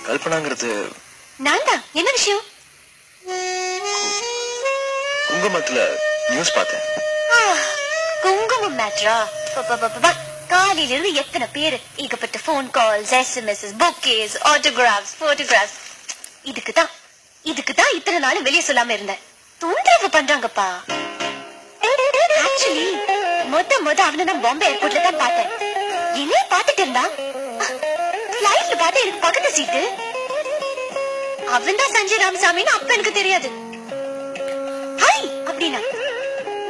கல்பனாங்கிறது நான் தான். என்ன விஷயம்? குங்குமத்துல நியூஸ் பார்த்தேன். குங்குமம் மேட்ரா? காலையில இருந்து எத்தனை பேரு, ஏகப்பட்ட போன் கால்ஸ், SMS, புக்கேஸ், ஆட்டோகிராஃப்ஸ், போட்டோகிராஃப்ஸ். இதுக்குதான் இத்தனை நாள் வெளியே சொல்லாம இருந்தேன். தொந்தரவு பண்றாங்கப்பா. ஆக்சுவலி மொத அவனை நான் பாம்பே ஏர்போர்ட்ல தான் பார்த்தேன். என்னைய பாத்துட்டு இருந்தா பிளைட்ல பார்த்து எனக்கு பக்கத்து சீட்டு. அவன் தான் சஞ்சய் ராமசாமின்னு அப்ப எனக்கு தெரியாது. ஹாய் அப்படின்னா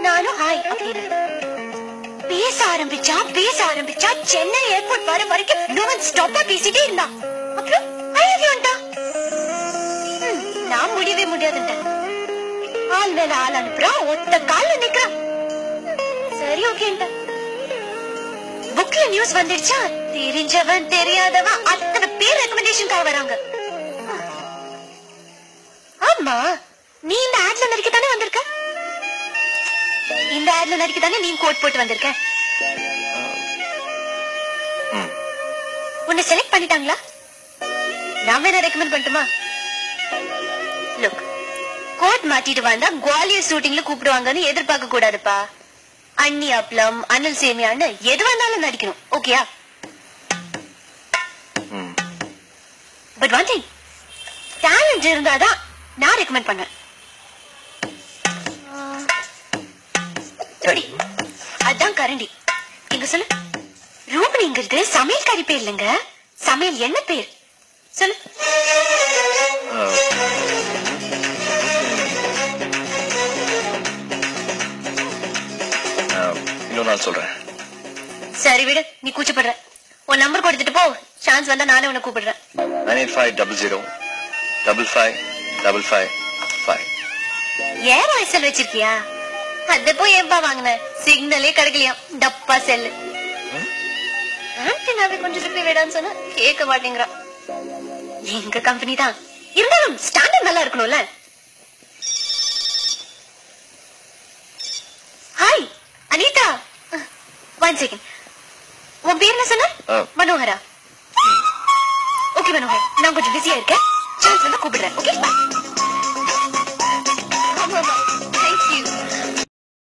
நானும் ஹாய் அப்படின்னு பேச ஆரம்பிச்சா சென்னை ஏர்போர்ட் வர வரைக்கும் நான் ஸ்டாப்பா பேசிட்டே இருந்தா. அப்புறம் நான் முடியவே முடியாதுட்டேன். ஆள் மேல ஆள் அனுப்புறா, ஒத்த கால்ல நிக்கிறான். சரி ஓகேன்ட்டேன். புக்ல நியூஸ் வந்துடுச்சா, தெரிஞ்சவன் தெரியாதவன் அத்தனை பேர் ரெக்கமெண்டேஷனுக்காக வராங்க. ஆமா, நீ இந்த ஆட்ல நடிக்க தானே வந்திருக்க? இந்த ஆட்ல நடிக்க தானே நீ கோட் போட்டு வந்திருக்க? உன்னை செலக்ட் பண்ணிட்டாங்களா? நான் வேணா ரெக்கமெண்ட் பண்ணட்டுமா? லுக், கோட் மாட்டிட்டு வந்தா குவாலியர் ஷூட்டிங்ல கூப்பிடுவாங்கன்னு எதிர்பார்க்க கூடாதுப்பா. அண்ணி அப்பளம், அனல் சேமியான்னு எது வந்தாலும் நடிக்கணும். ஓகேயா? பட் ஒன் திங், டேலண்ட் இருந்தாதான் நான் ரெக்கமெண்ட் பண்ணேன். அதான் கரண்டி. எங்க சொல்லு. ரூபினிங்கிறது சமையல்காரி பேர் இல்லைங்க, சமையல் என்ன பேர் சொல்லு. சொல்றேன். சரி விடு, நீ கூச்சப்படுற. உன் நம்பர் கொடுத்துட்டு போ, சான்ஸ் வந்தா நானே உன்னை கூப்பிடுறேன். 9850055555. ஏன் வாய்ஸல் வச்சிருக்கியா? அத போய் எப்பா வாங்கின? சிக்னலே கிடைக்கலையா? டப்பா செல்லு. ஆன்டினாவே கொஞ்சம் ரிப்பே வேடான்னு சொன்னா கேட்க மாட்டேங்கிறான். எங்க கம்பெனி தான் இருந்தாலும் ஸ்டாண்டர்ட் நல்லா இருக்கணும்ல. Hi Anitha, one second. உன் பேர் என்ன சொன்ன? மனோகரா. ஓகே மனோகர், நான் கொஞ்சம் பிஸியா இருக்கேன். சான்ஸ் வந்து கூப்பிடுறேன். ஓகே.